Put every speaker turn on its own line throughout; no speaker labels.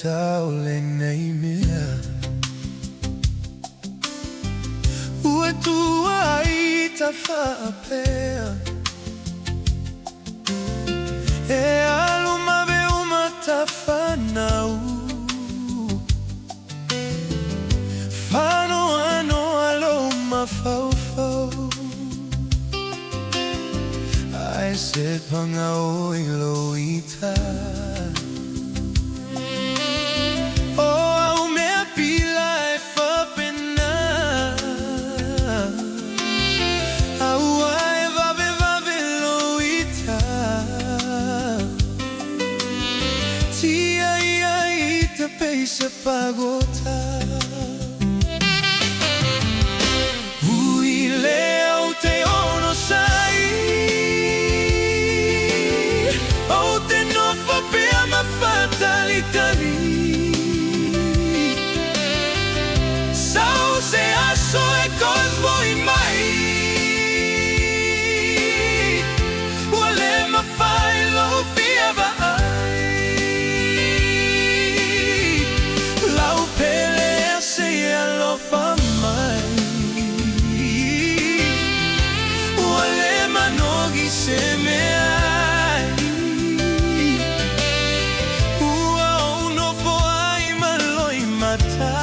tao leng nei mia ua tua I ta whaapea e aluma ve uma ta FANAU whano ano alo mawhauwhau ai se panga o ilo I ta se pagota Ui leo te ono sai O te nofo pea ma fatalitali Sao se aso e cosmo I mai Wale ma fai lo fia va se me ai ua uno fo ai maloi mata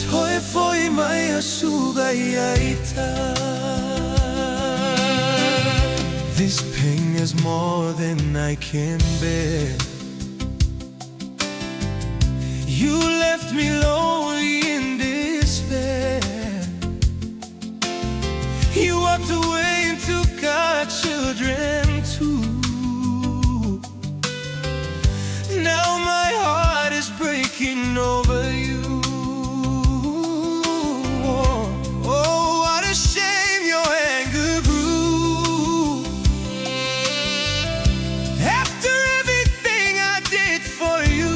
toe foi mai asuga iaita This pain is more than I can bear You left me lonely in despair You walked away and took our children too Now my heart is breaking over you Oh, what a shame your anger grew After everything I did for you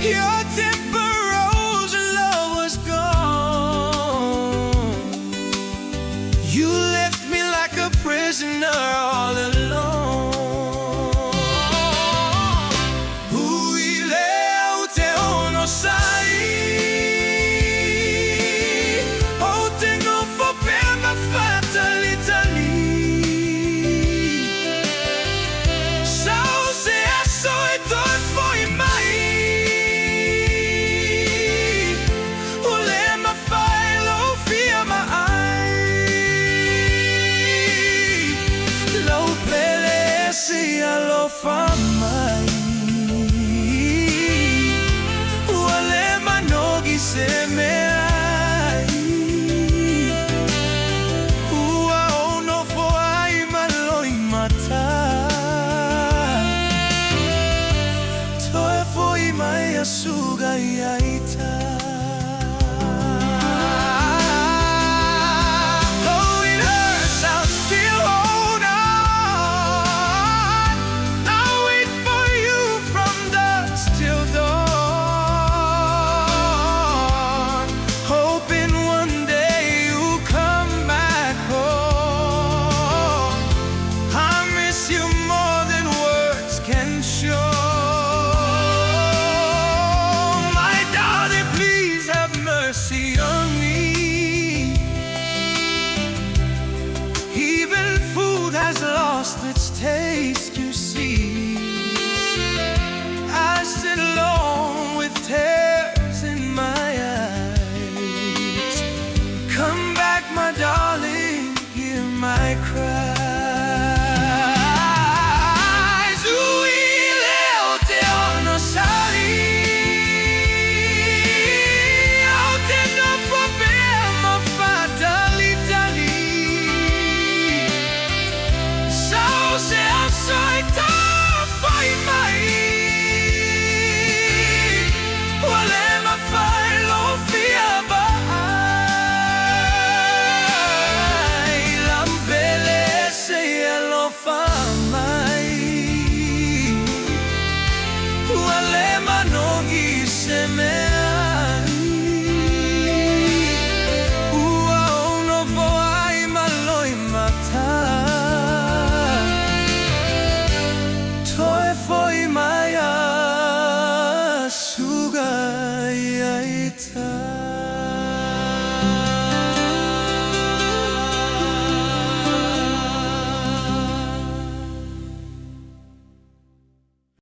Your temper rose and love was gone You left me like a prisoner all alone Ui leo te ono sai O te ngofo pea ma fatalitali Sao se aso e toi foi mai Ole ma fai lo fia ma se alo fa mai Wale manogi se me ai Ua ono fo ai maloi mata Toe foi mai asuga iaita